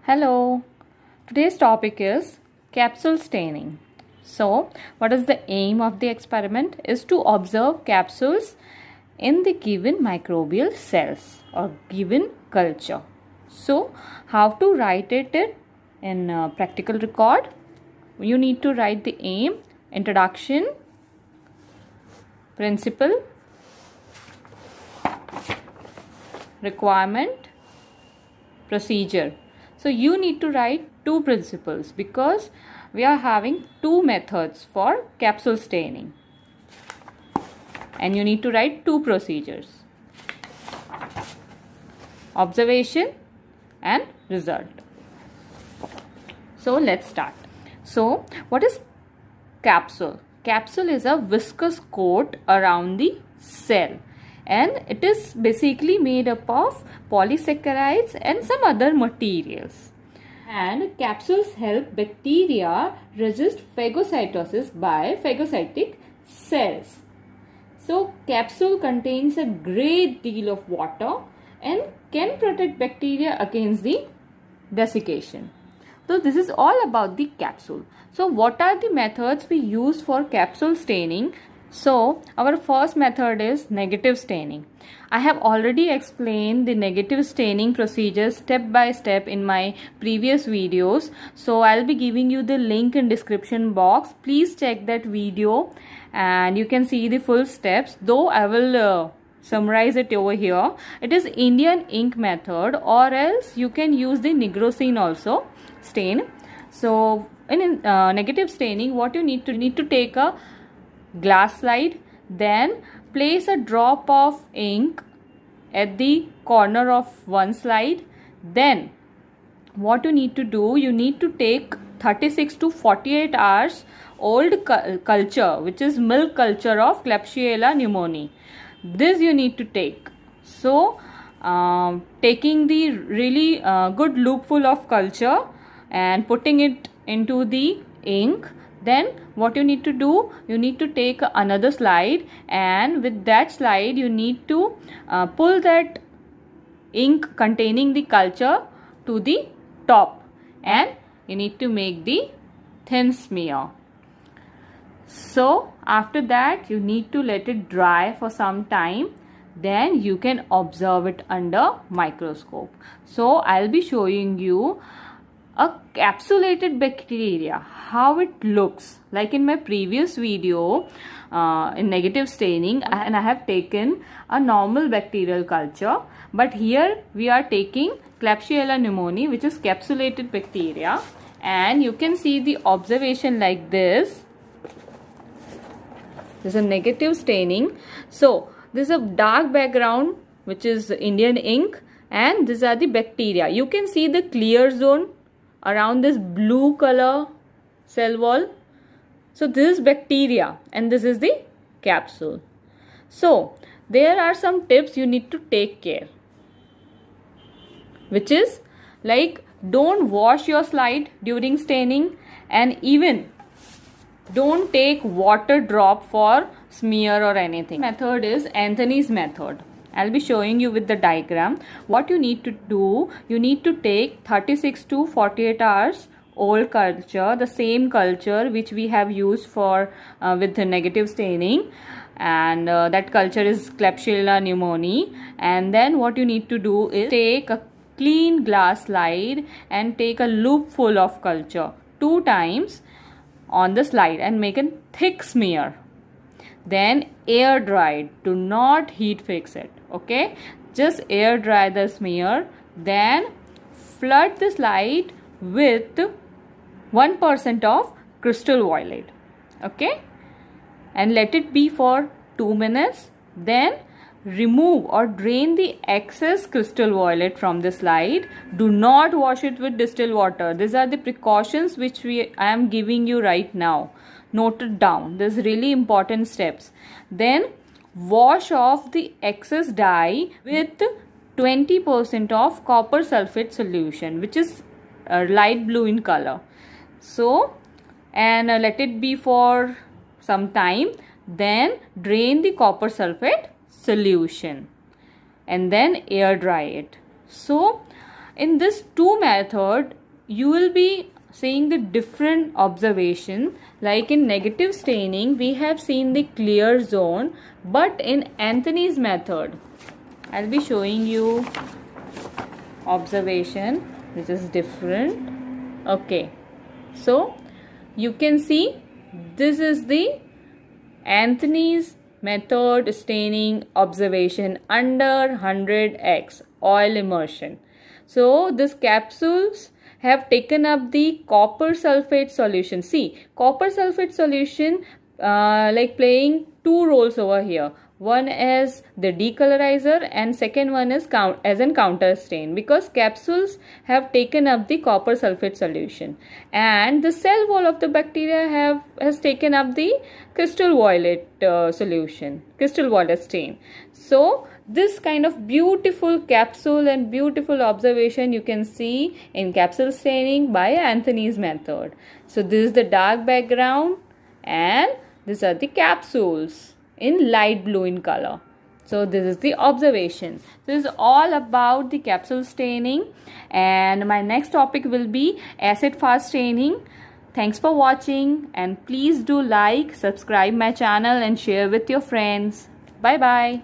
Hello, today's topic is capsule staining. So, what is the aim of the experiment? Is to observe capsules in the given microbial cells or given culture. So, how to write it in practical record? You need to write the aim, introduction, principle, requirement, procedure. So you need to write two principles because we are having two methods for capsule staining, and you need to write two procedures: observation and result. So let's start. So what is capsule? Capsule is a viscous coat around the cell, and it is basically made up of polysaccharides and some other materials. And capsules help bacteria resist phagocytosis by phagocytic cells. So capsule contains a great deal of water and can protect bacteria against the desiccation. So this is all about the capsule. So what are the methods we use for capsule staining? So our first method is negative staining. I have already explained the negative staining procedure step by step in my previous videos. So I'll be giving you the link in description box. Please check that video and you can see the full steps. Though I will summarize it over here. It is Indian ink method, or else you can use the nigrosine also stain. So in negative staining, what you need to take a glass slide, then place a drop of ink at the corner of one slide. Then what you need to do, you need to take 36 to 48 hours old culture, which is milk culture of Klebsiella pneumoniae. This you need to take. So taking the really good loopful of culture and putting it into the ink, then what you need to do, you need to take another slide, and with that slide you need to pull that ink containing the culture to the top, and you need to make the thin smear. So after that you need to let it dry for some time, then you can observe it under microscope. So I'll be showing you a capsulated bacteria, how it looks like in my previous video in negative staining, and I have taken a normal bacterial culture, but here we are taking Klebsiella pneumoniae, which is capsulated bacteria, and you can see the observation like this. This is a negative staining. So this is a dark background, which is Indian ink, and these are the bacteria. You can see the clear zone around this blue color cell wall. So this is bacteria and this is the capsule. So there are some tips you need to take care, which is like, don't wash your slide during staining, and even don't take water drop for smear or anything. Method is Anthony's method. I'll be showing you with the diagram. What you need to do, you need to take 36 to 48 hours old culture, the same culture which we have used for with the negative staining, and that culture is Klebsiella pneumoniae. And then what you need to do is take a clean glass slide and take a loop full of culture 2 times on the slide and make a thick smear. Then air dry it. Do not heat fix it. Okay, just air dry the smear. Then flood the slide with 1% of crystal violet. Okay, and let it be for 2 minutes. Then remove or drain the excess crystal violet from the slide. Do not wash it with distilled water. These are the precautions which I am giving you right now. Note it down. These really important steps. Then wash off the excess dye with 20% of copper sulfate solution, which is light blue in color. So, and let it be for some time. Then drain the copper sulfate solution and then air dry it. So in this two method, you will be seeing the different observation. Like in negative staining, we have seen the clear zone, but in Anthony's method, I'll be showing you observation which is different. Okay, so you can see this is the Anthony's method staining observation under 100x oil immersion. So these capsules have taken up the copper sulfate solution. See, copper sulfate solution like playing two roles over here. One is the decolorizer and second one is as an counter stain, because capsules have taken up the copper sulfate solution and the cell wall of the bacteria has taken up the crystal violet solution, crystal violet stain. So this kind of beautiful capsule and beautiful observation you can see in capsule staining by Anthony's method. So this is the dark background and these are the capsules in light blue in color. So this is the observation. This is all about the capsule staining, and my next topic will be acid fast staining. Thanks for watching, and please do like, subscribe my channel and share with your friends. Bye bye.